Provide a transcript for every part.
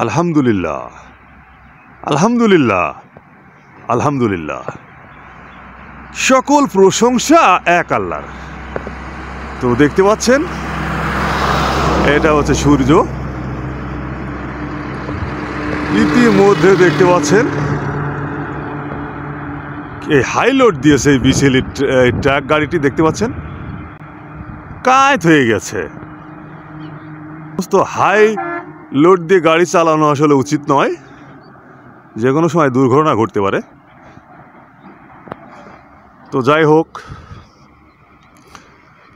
আলহামদুলিল্লাহ, আলহামদুলিল্লাহ, আলহামদুলিল্লাহ। সকল প্রশংসা এক আল্লাহর। তো দেখতে পাচ্ছেন এটা হচ্ছে সূর্য। ইতিমধ্যে দেখতে পাচ্ছেন এই হাই লোড দিয়েছে এই বিসিএল ট্রাক গাড়িটি, দেখতে পাচ্ছেন কাজ হয়ে গেছে। হাই লোড দিয়ে গাড়ি চালানো আসলে উচিত নয়, যে কোনো সময় দুর্ঘটনা ঘটতে পারে। তো যাই হোক,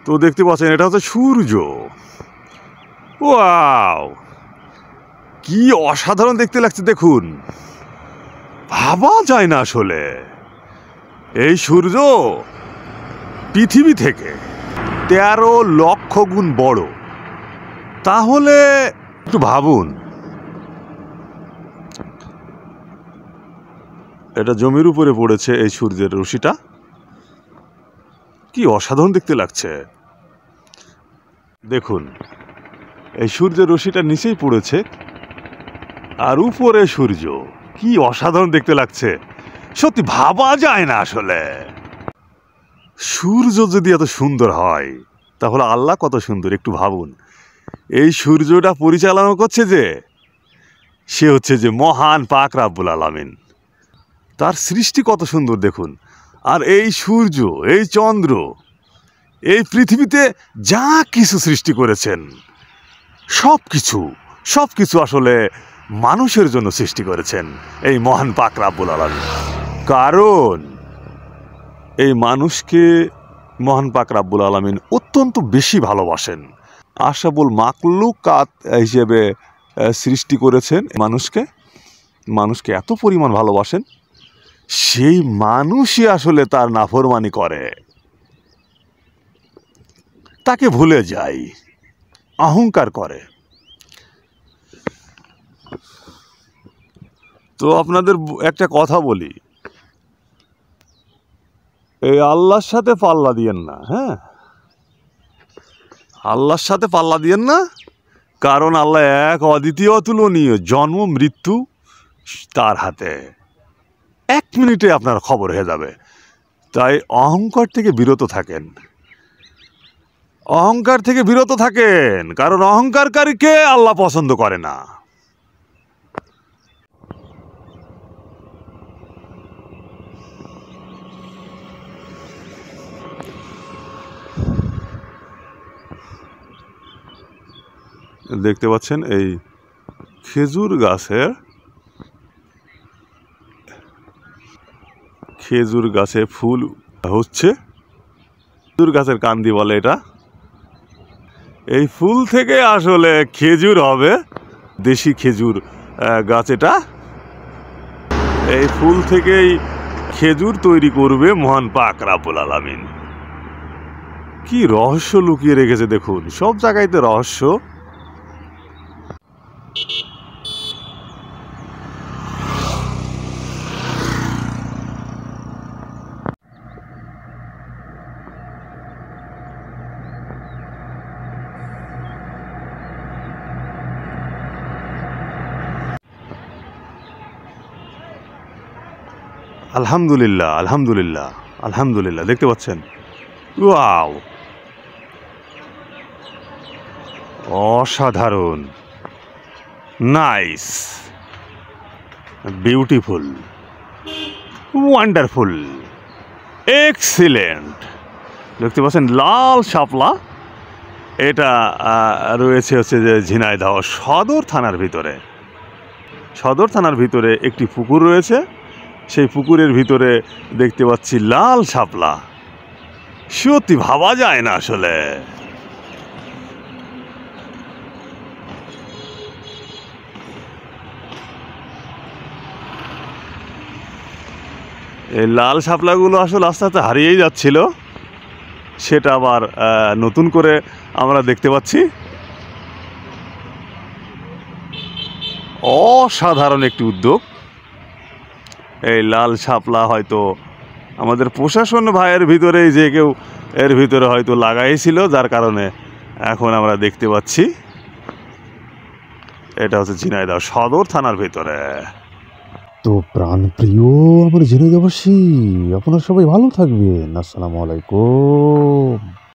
তো দেখতে পাচ্ছেন এটা হচ্ছে সূর্য। ওয়াও, কি অসাধারণ দেখতে লাগছে দেখুন, ভাবা যায় না আসলে এই সূর্য পৃথিবী থেকে 13 লক্ষ গুণ বড়। তাহলে একটু ভাবুন, এটা জমির উপরে পড়েছে এই সূর্যের রশ্মিটা, কি অসাধারণ দেখতে লাগছে দেখুন। এই সূর্যের রশ্মিটা নিচেই পড়েছে আর উপরে সূর্য, কি অসাধারণ দেখতে লাগছে, সত্যি ভাবা যায় না আসলে। সূর্য যদি এত সুন্দর হয় তাহলে আল্লাহ কত সুন্দর, একটু ভাবুন। এই সূর্যটা পরিচালনা করছে যে, সে হচ্ছে যে মহান পাক রাব্বুল আলামিন, তার সৃষ্টি কত সুন্দর দেখুন। আর এই সূর্য, এই চন্দ্র, এই পৃথিবীতে যা কিছু সৃষ্টি করেছেন সব কিছু আসলে মানুষের জন্য সৃষ্টি করেছেন এই মহান পাক রাব্বুল আলামিন। কারণ এই মানুষকে মহান পাক রাব্বুল আলামিন অত্যন্ত বেশি ভালোবাসেন, আশরাফুল মাখলুকাত হিসেবে সৃষ্টি করেছেন মানুষকে এত পরিমাণ ভালোবাসেন, সেই মানুষই আসলে তার নাফরমানি করে, তাকে ভুলে যায়, অহংকার করে। তো আপনাদের একটা কথা বলি, এই আল্লাহর সাথে পাল্লা দিয়েন না, হ্যাঁ, আল্লাহর সাথে পাল্লা দিয়েন না। কারণ আল্লাহ এক, অদ্বিতীয়, অতুলনীয়, জন্ম মৃত্যু তার হাতে, 1 মিনিটে আপনার খবর হয়ে যাবে। তাই অহংকার থেকে বিরত থাকেন, অহংকার থেকে বিরত থাকেন, কারণ অহংকারকারীকে আল্লাহ পছন্দ করে না। দেখতে পাচ্ছেন এই খেজুর গাছে ফুল হচ্ছে, খেজুর গাছের কান্দি বলে এটা। এই ফুল থেকে আসলে খেজুর হবে, দেশি খেজুর গাছ এটা। এই ফুল থেকেই খেজুর তৈরি করবে মহান পাক রাব্বুল আলামিন। কি রহস্য লুকিয়ে রেখেছে দেখুন, সব জায়গায়তে রহস্য। আলহামদুলিল্লাহ, আলহামদুলিল্লাহ, আলহামদুলিল্লাহ, দেখতে পাচ্ছেন। ওয়াও, অসাধারণ, নাইস, বিউটিফুল, ওয়ান্ডারফুল, এক্সিলেন্ট। দেখতে পাচ্ছেন লাল শাপলা, এটা রয়েছে হচ্ছে যে ঝিনাইদহ সদর থানার ভিতরে একটি পুকুর রয়েছে। সেই পুকুরের ভিতরে দেখতে পাচ্ছি লাল শাপলা, সত্যি ভাবা যায় না আসলে। এই লাল শাপলাগুলো আসলে আস্তে আস্তে হারিয়েই যাচ্ছিল, সেটা আবার নতুন করে আমরা দেখতে পাচ্ছি। অসাধারণ একটি উদ্যোগ। এই লাল শাপলা হয়তো আমাদের প্রশাসন ভাইয়ের ভিতরেই যে কেউ এর ভিতরে হয়তো লাগাইছিল, যার কারণে এখন আমরা দেখতে পাচ্ছি। এটা হচ্ছে ঝিনাইদহ সদর থানার ভিতরে। তো প্রাণপ্রিয় আমার ঝিনাইদহবাসী, আপনারা সবাই ভালো থাকবেন। আসসালামু আলাইকুম।